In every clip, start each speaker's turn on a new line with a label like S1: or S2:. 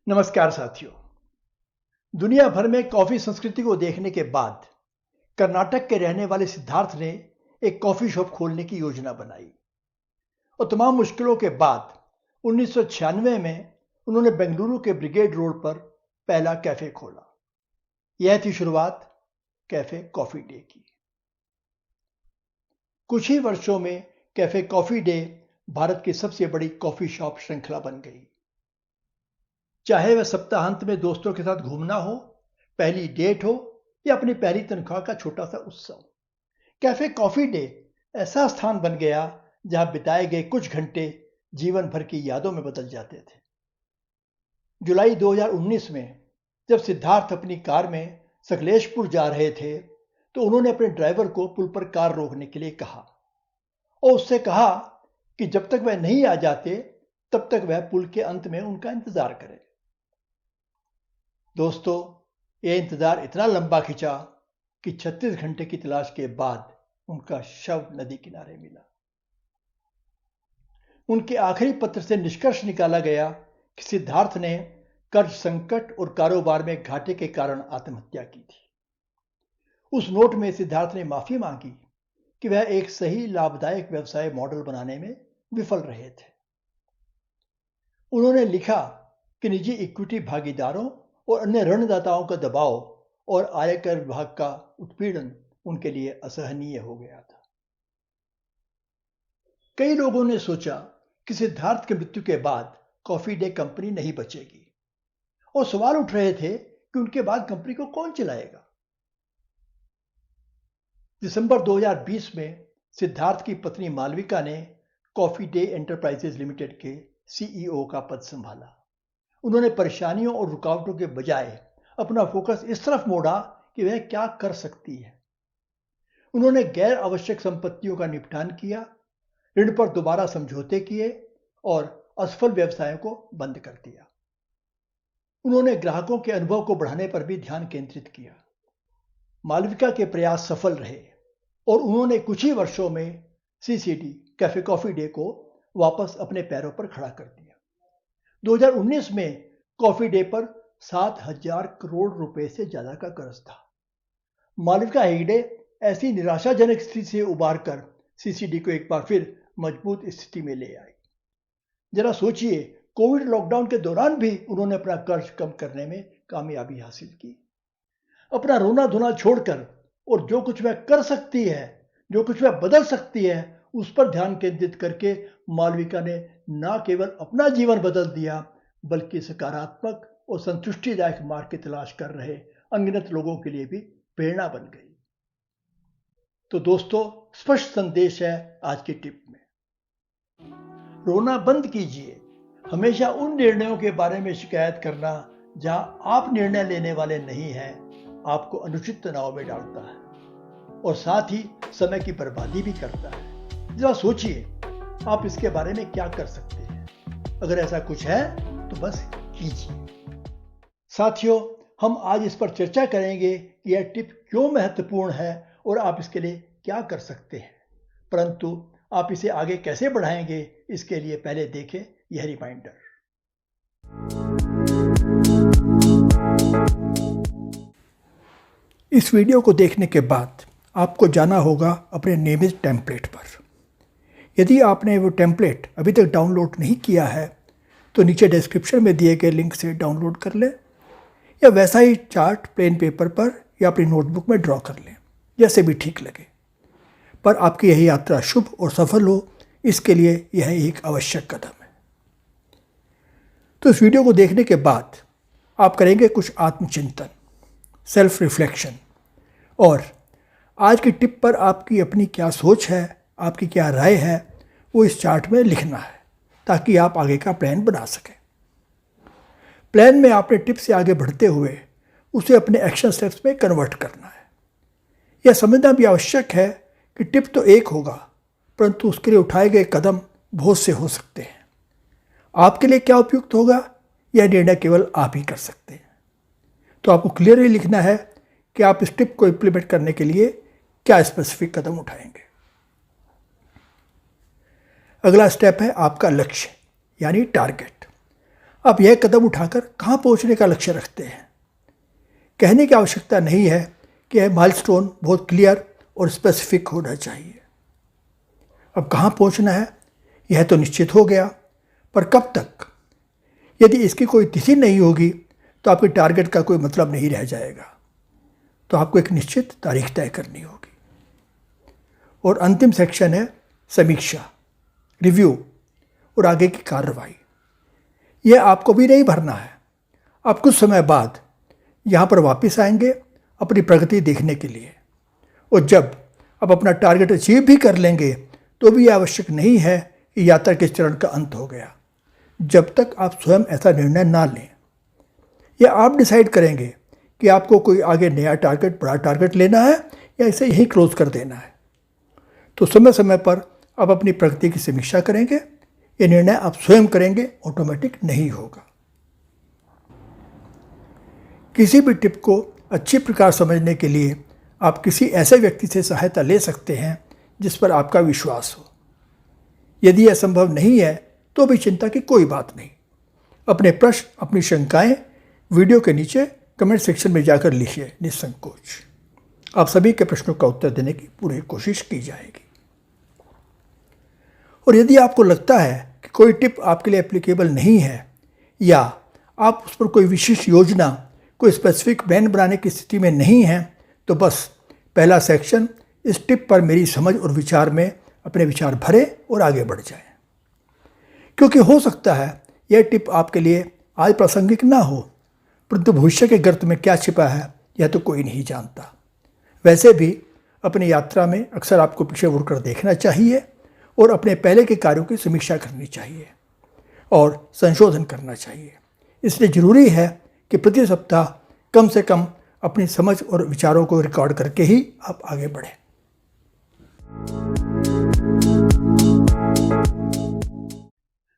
S1: नमस्कार साथियों। दुनिया भर में कॉफी संस्कृति को देखने के बाद कर्नाटक के रहने वाले सिद्धार्थ ने एक कॉफी शॉप खोलने की योजना बनाई और तमाम मुश्किलों के बाद 1996 में उन्होंने बेंगलुरु के ब्रिगेड रोड पर पहला कैफे खोला। यह थी शुरुआत कैफे कॉफी डे की। कुछ ही वर्षों में कैफे कॉफी डे भारत की सबसे बड़ी कॉफी शॉप श्रृंखला बन गई। चाहे वह सप्ताहांत में दोस्तों के साथ घूमना हो, पहली डेट हो या अपनी पहली तनख्वाह का छोटा सा उत्सव, कैफे कॉफी डे ऐसा स्थान बन गया जहां बिताए गए कुछ घंटे जीवन भर की यादों में बदल जाते थे। जुलाई 2019 में जब सिद्धार्थ अपनी कार में सकलेशपुर जा रहे थे तो उन्होंने अपने ड्राइवर को पुल पर कार रोकने के लिए कहा और उससे कहा कि जब तक वह नहीं आ जाते तब तक वह पुल के अंत में उनका इंतजार करे। दोस्तों, यह इंतजार इतना लंबा खिंचा कि 36 घंटे की तलाश के बाद उनका शव नदी किनारे मिला। उनके आखिरी पत्र से निष्कर्ष निकाला गया कि सिद्धार्थ ने कर्ज संकट और कारोबार में घाटे के कारण आत्महत्या की थी। उस नोट में सिद्धार्थ ने माफी मांगी कि वह एक सही लाभदायक व्यवसाय मॉडल बनाने में विफल रहे थे। उन्होंने लिखा कि निजी इक्विटी भागीदारों और अन्य ऋणदाताओं का दबाव और आयकर विभाग का उत्पीड़न उनके लिए असहनीय हो गया था। कई लोगों ने सोचा कि सिद्धार्थ की मृत्यु के बाद कॉफी डे कंपनी नहीं बचेगी और सवाल उठ रहे थे कि उनके बाद कंपनी को कौन चलाएगा। दिसंबर 2020 में सिद्धार्थ की पत्नी मालविका ने कॉफी डे एंटरप्राइजेज लिमिटेड के सीईओ का पद संभाला। उन्होंने परेशानियों और रुकावटों के बजाय अपना फोकस इस तरफ मोड़ा कि वह क्या कर सकती है। उन्होंने गैर आवश्यक संपत्तियों का निपटान किया, ऋण पर दोबारा समझौते किए और असफल व्यवसायों को बंद कर दिया। उन्होंने ग्राहकों के अनुभव को बढ़ाने पर भी ध्यान केंद्रित किया। मालविका के प्रयास सफल रहे और उन्होंने कुछ ही वर्षों में सीसीडी कैफे कॉफी डे को वापस अपने पैरों पर खड़ा कर दिया। 2019 में कॉफी डे पर 7,000 करोड़ रुपए से ज्यादा का कर्ज था। मालविका हेगड़े ऐसी निराशाजनक स्थिति से उबार कर सीसीडी को एक बार फिर मजबूत स्थिति में ले आई। जरा सोचिए, कोविड लॉकडाउन के दौरान भी उन्होंने अपना कर्ज कम करने में कामयाबी हासिल की। अपना रोना धोना छोड़कर और जो कुछ वह कर सकती है, जो कुछ वह बदल सकती है, उस पर ध्यान केंद्रित करके मालविका ने न केवल अपना जीवन बदल दिया बल्कि सकारात्मक और संतुष्टिदायक मार्ग की तलाश कर रहे अनगिनत लोगों के लिए भी प्रेरणा बन गई। तो दोस्तों, स्पष्ट संदेश है आज की टिप में। रोना बंद कीजिए। हमेशा उन निर्णयों के बारे में शिकायत करना जहां आप निर्णय लेने वाले नहीं हैं आपको अनुचित तनाव में डालता है और साथ ही समय की बर्बादी भी करता है। जरा सोचिए, आप इसके बारे में क्या कर सकते हैं। अगर ऐसा कुछ है तो बस कीजिए। साथियों, हम आज इस पर चर्चा करेंगे कि यह टिप क्यों महत्वपूर्ण है और आप इसके लिए क्या कर सकते हैं। परंतु आप इसे आगे कैसे बढ़ाएंगे, इसके लिए पहले देखें यह रिमाइंडर।
S2: इस वीडियो को देखने के बाद आपको जाना होगा अपने नियमित टेम्पलेट पर। यदि आपने वो टेम्पलेट अभी तक डाउनलोड नहीं किया है तो नीचे डिस्क्रिप्शन में दिए गए लिंक से डाउनलोड कर लें या वैसा ही चार्ट प्लेन पेपर पर या अपनी नोटबुक में ड्रॉ कर लें, जैसे भी ठीक लगे। पर आपकी यह यात्रा शुभ और सफल हो, इसके लिए यह एक आवश्यक कदम है। तो इस वीडियो को देखने के बाद आप करेंगे कुछ आत्मचिंतन, सेल्फ रिफ्लेक्शन, और आज की टिप पर आपकी अपनी क्या सोच है, आपकी क्या राय है, वो इस चार्ट में लिखना है ताकि आप आगे का प्लान बना सकें। प्लान में आपने टिप से आगे बढ़ते हुए उसे अपने एक्शन स्टेप्स में कन्वर्ट करना है। यह समझना भी आवश्यक है कि टिप तो एक होगा परंतु उसके लिए उठाए गए कदम बहुत से हो सकते हैं। आपके लिए क्या उपयुक्त होगा यह निर्णय केवल आप ही कर सकते हैं। तो आपको क्लियरली लिखना है कि आप इस टिप को इम्प्लीमेंट करने के लिए क्या स्पेसिफिक कदम उठाएंगे। अगला स्टेप है आपका लक्ष्य यानी टारगेट। आप यह कदम उठाकर कहाँ पहुँचने का लक्ष्य रखते हैं? कहने की आवश्यकता नहीं है कि यह माइलस्टोन बहुत क्लियर और स्पेसिफिक होना चाहिए। अब कहाँ पहुँचना है यह तो निश्चित हो गया, पर कब तक? यदि इसकी कोई तिथि नहीं होगी तो आपके टारगेट का कोई मतलब नहीं रह जाएगा। तो आपको एक निश्चित तारीख तय करनी होगी। और अंतिम सेक्शन है समीक्षा, रिव्यू और आगे की कार्रवाई। यह आपको भी नहीं भरना है। आप कुछ समय बाद यहाँ पर वापस आएंगे अपनी प्रगति देखने के लिए। और जब आप अपना टारगेट अचीव भी कर लेंगे तो भी यह आवश्यक नहीं है कि यात्रा के चरण का अंत हो गया, जब तक आप स्वयं ऐसा निर्णय ना लें। या आप डिसाइड करेंगे कि आपको कोई आगे नया टारगेट, बड़ा टारगेट लेना है या इसे यहीं क्लोज कर देना है। तो समय समय पर आप अपनी प्रगति की समीक्षा करेंगे। ये निर्णय आप स्वयं करेंगे, ऑटोमेटिक नहीं होगा। किसी भी टिप को अच्छी प्रकार समझने के लिए आप किसी ऐसे व्यक्ति से सहायता ले सकते हैं जिस पर आपका विश्वास हो। यदि यह संभव नहीं है तो भी चिंता की कोई बात नहीं। अपने प्रश्न, अपनी शंकाएं वीडियो के नीचे कमेंट सेक्शन में जाकर लिखिए निसंकोच। आप सभी के प्रश्नों का उत्तर देने की पूरी कोशिश की जाएगी। और यदि आपको लगता है कि कोई टिप आपके लिए एप्लीकेबल नहीं है या आप उस पर कोई विशेष योजना, कोई स्पेसिफिक प्लान बनाने की स्थिति में नहीं हैं, तो बस पहला सेक्शन इस टिप पर मेरी समझ और विचार में अपने विचार भरें और आगे बढ़ जाएं। क्योंकि हो सकता है यह टिप आपके लिए आज प्रासंगिक ना हो, परंतु भविष्य के गर्त में क्या छिपा है यह तो कोई नहीं जानता। वैसे भी अपनी यात्रा में अक्सर आपको पीछे मुड़कर देखना चाहिए और अपने पहले के कार्यों की समीक्षा करनी चाहिए और संशोधन करना चाहिए। इसलिए ज़रूरी है कि प्रति सप्ताह कम से कम अपनी समझ और विचारों को रिकॉर्ड करके ही आप आगे बढ़ें।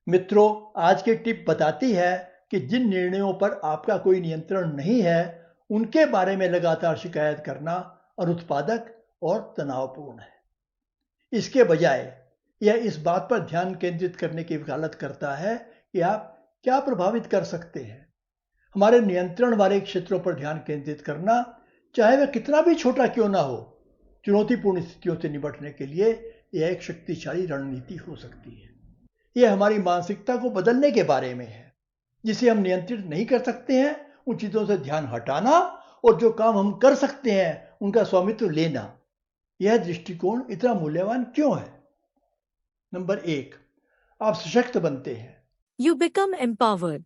S1: मित्रों, आज की टिप बताती है कि जिन निर्णयों पर आपका कोई नियंत्रण नहीं है उनके बारे में लगातार शिकायत करना अनुत्पादक और तनावपूर्ण है। इसके बजाय यह इस बात पर ध्यान केंद्रित करने की वकालत करता है कि आप क्या प्रभावित कर सकते हैं। हमारे नियंत्रण वाले क्षेत्रों पर ध्यान केंद्रित करना, चाहे वह कितना भी छोटा क्यों ना हो, चुनौतीपूर्ण स्थितियों से निपटने के लिए यह एक शक्तिशाली रणनीति हो सकती है। यह हमारी मानसिकता को बदलने के बारे में है। जिसे हम नियंत्रित नहीं कर सकते हैं उन चीज़ों से ध्यान हटाना और जो काम हम कर सकते हैं उनका स्वामित्व लेना। यह दृष्टिकोण इतना मूल्यवान क्यों है? नंबर 1, आप सशक्त बनते हैं।
S3: You become empowered.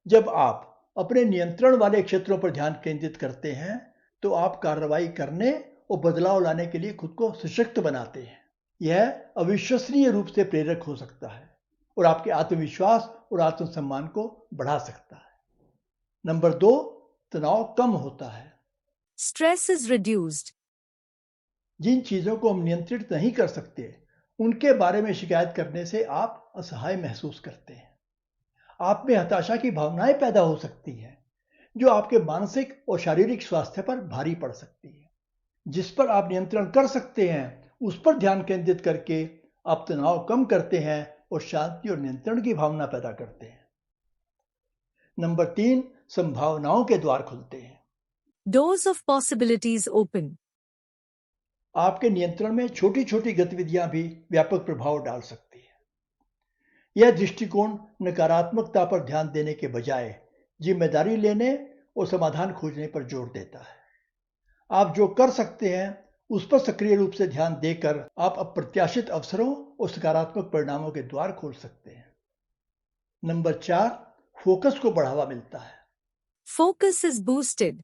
S1: जब आप अपने नियंत्रण वाले क्षेत्रों पर ध्यान केंद्रित करते हैं तो आप कार्रवाई करने और बदलाव लाने के लिए खुद को सशक्त बनाते हैं। यह अविश्वसनीय रूप से प्रेरक हो सकता है और आपके आत्मविश्वास और आत्मसम्मान को बढ़ा सकता है। नंबर 2, तनाव कम होता है।
S3: Stress is reduced.
S1: जिन चीज़ों को हम नियंत्रित नहीं कर सकते उनके बारे में शिकायत करने से आप असहाय महसूस करते हैं। आप में हताशा की भावनाएं पैदा हो सकती हैं जो आपके मानसिक और शारीरिक स्वास्थ्य पर भारी पड़ सकती है। जिस पर आप नियंत्रण कर सकते हैं उस पर ध्यान केंद्रित करके आप तनाव कम करते हैं और शांति और नियंत्रण की भावना पैदा करते हैं। नंबर 3, संभावनाओं के द्वार खुलते हैं।
S3: Doors of possibilities open.
S1: आपके नियंत्रण में छोटी छोटी गतिविधियां भी व्यापक प्रभाव डाल सकती है। यह दृष्टिकोण नकारात्मकता पर ध्यान देने के बजाय जिम्मेदारी लेने और समाधान खोजने पर जोर देता है। आप जो कर सकते हैं उस पर सक्रिय रूप से ध्यान देकर आप अप्रत्याशित अवसरों और सकारात्मक परिणामों के द्वार खोल सकते हैं। नंबर 4, फोकस को बढ़ावा मिलता है।
S3: Focus is boosted.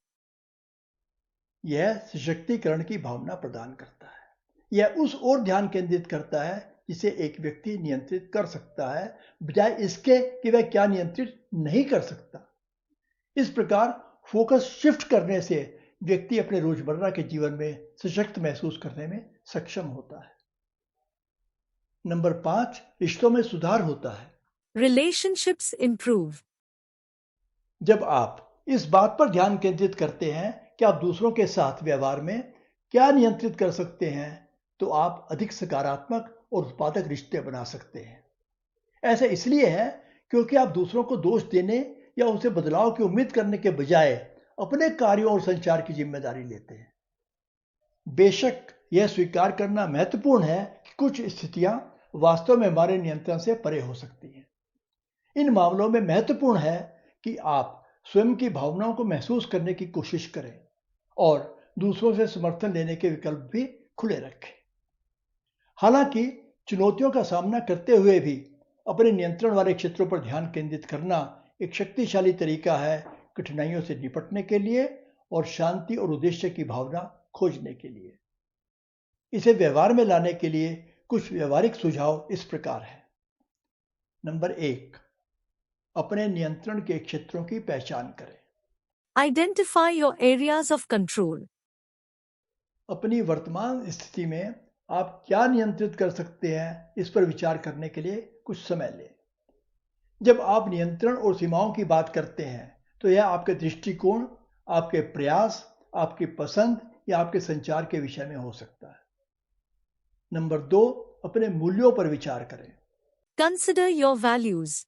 S1: यह सशक्तिकरण की भावना प्रदान करता है। यह उस ओर ध्यान केंद्रित करता है जिसे एक व्यक्ति नियंत्रित कर सकता है, बजाय इसके कि वह क्या नियंत्रित नहीं कर सकता। इस प्रकार फोकस शिफ्ट करने से व्यक्ति अपने रोजमर्रा के जीवन में सशक्त महसूस करने में सक्षम होता है। नंबर 5, रिश्तों में सुधार होता है।
S3: Relationships improve.
S1: जब आप इस बात पर ध्यान केंद्रित करते हैं कि आप दूसरों के साथ व्यवहार में क्या नियंत्रित कर सकते हैं तो आप अधिक सकारात्मक और उत्पादक रिश्ते बना सकते हैं। ऐसा इसलिए है क्योंकि आप दूसरों को दोष देने या उनसे बदलाव की उम्मीद करने के बजाय अपने कार्यों और संचार की जिम्मेदारी लेते हैं। बेशक यह स्वीकार करना महत्वपूर्ण है कि कुछ स्थितियां वास्तव में हमारे नियंत्रण से परे हो सकती हैं। इन मामलों में महत्वपूर्ण है कि आप स्वयं की भावनाओं को महसूस करने की कोशिश करें और दूसरों से समर्थन लेने के विकल्प भी खुले रखें। हालांकि चुनौतियों का सामना करते हुए भी अपने नियंत्रण वाले क्षेत्रों पर ध्यान केंद्रित करना एक शक्तिशाली तरीका है कठिनाइयों से निपटने के लिए और शांति और उद्देश्य की भावना खोजने के लिए। इसे व्यवहार में लाने के लिए कुछ व्यवहारिक सुझाव इस प्रकार हैं। नंबर 1, अपने नियंत्रण के क्षेत्रों की पहचान करें।
S3: Identify your areas of control.
S1: अपनी वर्तमान स्थिति में आप क्या नियंत्रित कर सकते हैं, इस पर विचार करने के लिए कुछ समय लें। जब आप नियंत्रण और सीमाओं की बात करते हैं तो यह आपके दृष्टिकोण, आपके प्रयास, आपकी पसंद या आपके संचार के विषय में हो सकता है। नंबर 2, अपने मूल्यों पर विचार करें।
S3: Consider your values.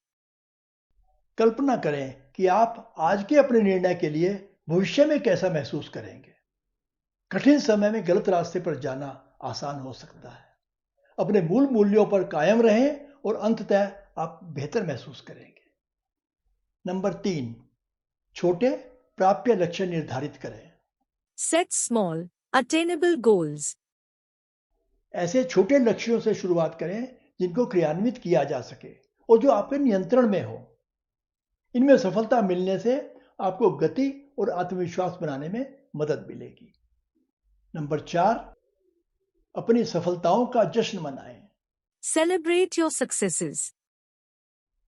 S1: कल्पना करें कि आप आज के अपने निर्णय के लिए भविष्य में कैसा महसूस करेंगे। कठिन समय में गलत रास्ते पर जाना आसान हो सकता है। अपने मूल मूल्यों पर कायम रहें और अंततः आप बेहतर महसूस करेंगे। नंबर 3, छोटे प्राप्य लक्ष्य निर्धारित करें।
S3: Set small, attainable goals.
S1: ऐसे छोटे लक्ष्यों से शुरुआत करें जिनको क्रियान्वित किया जा सके और जो आपके नियंत्रण में हो। इनमें सफलता मिलने से आपको गति और आत्मविश्वास बनाने में मदद मिलेगी। नंबर 4, अपनी सफलताओं का जश्न मनाएं।
S3: Celebrate your successes.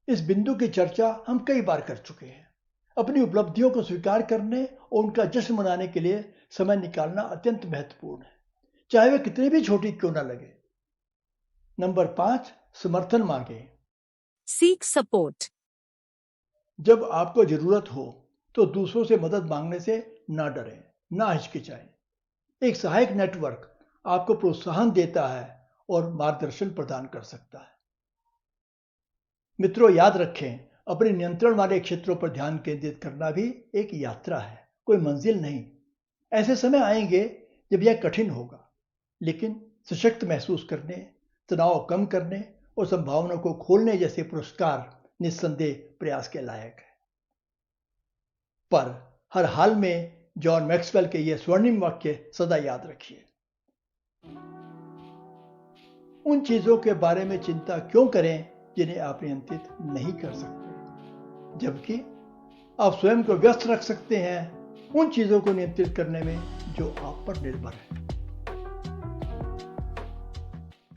S1: इस बिंदु की चर्चा हम कई बार कर चुके हैं। अपनी उपलब्धियों को स्वीकार करने और उनका जश्न मनाने के लिए समय निकालना अत्यंत महत्वपूर्ण है, चाहे वे कितनी भी छोटी क्यों ना लगे। नंबर 5, समर्थन मांगे।
S3: Seek support.
S1: जब आपको जरूरत हो तो दूसरों से मदद मांगने से ना डरें, ना हिचकिचाएं। एक सहायक नेटवर्क आपको प्रोत्साहन देता है और मार्गदर्शन प्रदान कर सकता है। मित्रों, याद रखें, अपने नियंत्रण वाले क्षेत्रों पर ध्यान केंद्रित करना भी एक यात्रा है, कोई मंजिल नहीं। ऐसे समय आएंगे जब यह कठिन होगा, लेकिन सशक्त महसूस करने, तनाव कम करने और संभावनाओं को खोलने जैसे पुरस्कार निस्संदेह प्रयास के लायक है। पर हर हाल में जॉन मैक्सवेल के ये स्वर्णिम वाक्य सदा याद रखिए। उन चीजों के बारे में चिंता क्यों करें जिन्हें आप नियंत्रित नहीं कर सकते, जबकि आप स्वयं को व्यस्त रख सकते हैं उन चीजों को नियंत्रित करने में जो आप पर निर्भर है।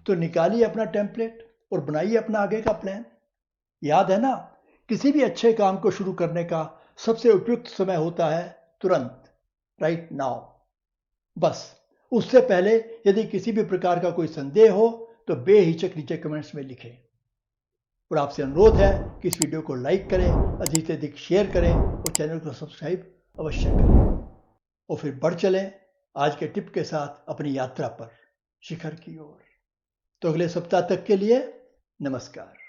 S1: तो निकालिए अपना टेम्पलेट और बनाइए अपना आगे का प्लान। याद है ना, किसी भी अच्छे काम को शुरू करने का सबसे उपयुक्त समय होता है तुरंत, राइट नाउ। बस उससे पहले यदि किसी भी प्रकार का कोई संदेह हो तो बेहिचक नीचे कमेंट्स में लिखें। और आपसे अनुरोध है कि इस वीडियो को लाइक करें, अधिक से अधिक शेयर करें और चैनल को सब्सक्राइब अवश्य करें। और फिर बढ़ चलें आज के टिप के साथ अपनी यात्रा पर शिखर की ओर। तो अगले सप्ताह तक के लिए नमस्कार।